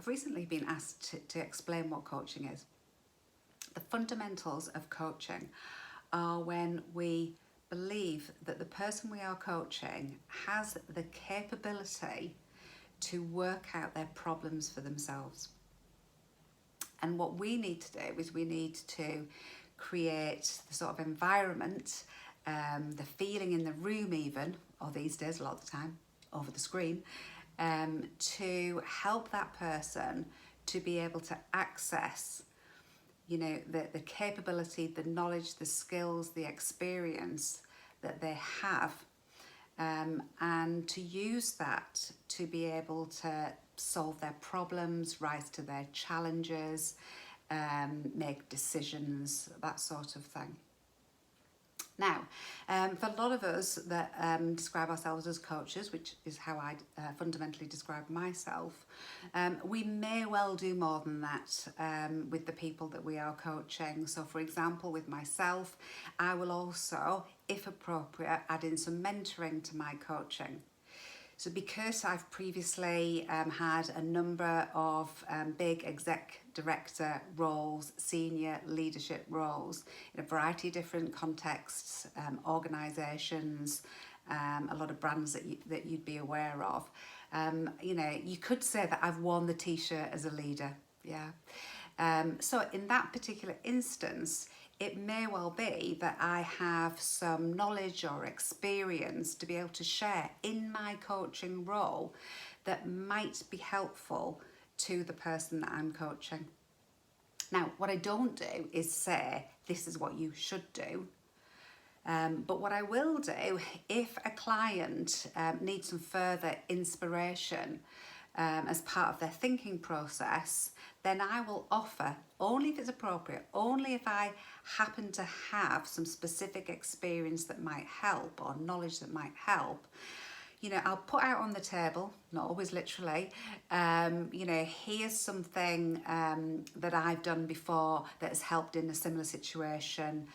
I've recently been asked to explain what coaching is. The fundamentals of coaching are when we believe that the person we are coaching has the capability to work out their problems for themselves. And what we need to do is we need to create the sort of environment, the feeling in the room even, or these days a lot of the time, over the screen, to help that person to be able to access, you know, the capability, the knowledge, the skills, the experience that they have, and to use that to be able to solve their problems, rise to their challenges, make decisions, that sort of thing. Now, for a lot of us that describe ourselves as coaches, which is how I fundamentally describe myself, we may well do more than that with the people that we are coaching. So, for example, with myself, I will also, if appropriate, add in some mentoring to my coaching. So because I've previously had a number of big exec director roles, senior leadership roles in a variety of different contexts, organisations, a lot of brands that you'd be aware of, you know, you could say that I've worn the t-shirt as a leader, yeah. So in that particular instance, it may well be that I have some knowledge or experience to be able to share in my coaching role that might be helpful to the person that I'm coaching. Now, what I don't do is say, this is what you should do. But what I will do, if a client needs some further inspiration as part of their thinking process, then I will offer, only if it's appropriate, only if I happen to have some specific experience that might help or knowledge that might help, you know, I'll put out on the table, not always literally, you know, here's something that I've done before that has helped in a similar situation.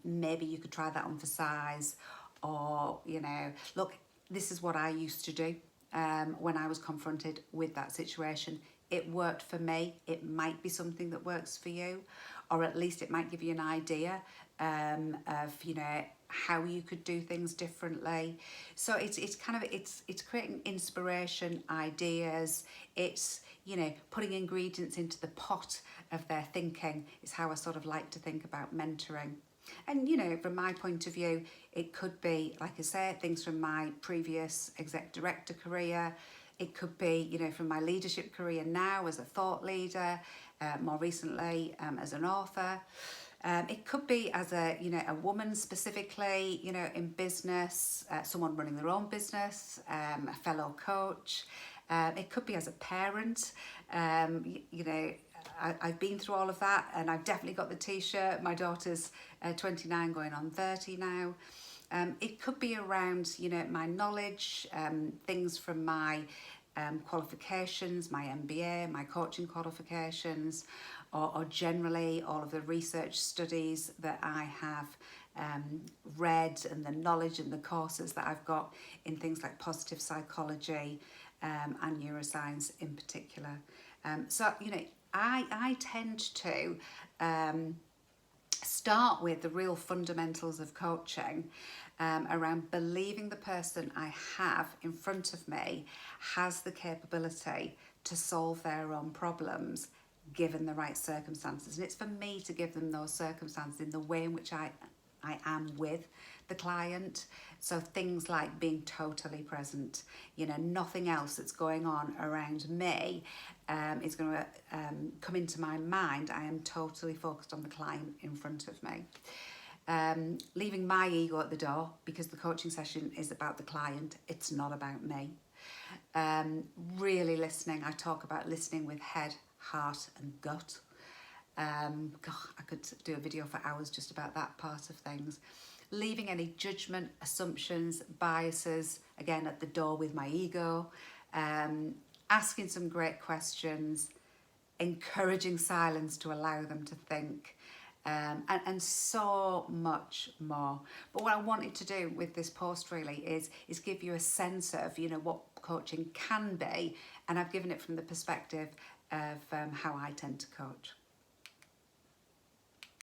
Maybe you could try that on for size, or, you know, look, this is what I used to do when I was confronted with that situation. It worked for me. It might be something that works for you, or at least it might give you an idea of, you know, how you could do things differently. So it's kind of, it's creating inspiration, ideas. It's, you know, putting ingredients into the pot of their thinking is how I sort of like to think about mentoring. And, you know, from my point of view, it could be, like I say, things from my previous exec director career. It could be, you know, from my leadership career now as a thought leader, more recently as an author. It could be as a, you know, a woman specifically, you know, in business, someone running their own business, a fellow coach. It could be as a parent, you know, I've been through all of that, and I've definitely got the t-shirt. My daughter's 29 going on 30 now. It could be around, you know, my knowledge, things from my qualifications, my MBA, my coaching qualifications, or generally all of the research studies that I have read, and the knowledge and the courses that I've got in things like positive psychology and neuroscience in particular. So, you know, I tend to start with the real fundamentals of coaching around believing the person I have in front of me has the capability to solve their own problems given the right circumstances. And it's for me to give them those circumstances in the way in which I am with the client. So things like being totally present, you know, nothing else that's going on around me is going to come into my mind. I am totally focused on the client in front of me. Leaving my ego at the door, because the coaching session is about the client, it's not about me. Really listening. I talk about listening with head, heart and gut. God, I could do a video for hours just about that part of things. Leaving any judgment, assumptions, biases, again, at the door with my ego. Asking some great questions, encouraging silence to allow them to think, and so much more. But what I wanted to do with this post really is give you a sense of, you know, what coaching can be, and I've given it from the perspective of how I tend to coach.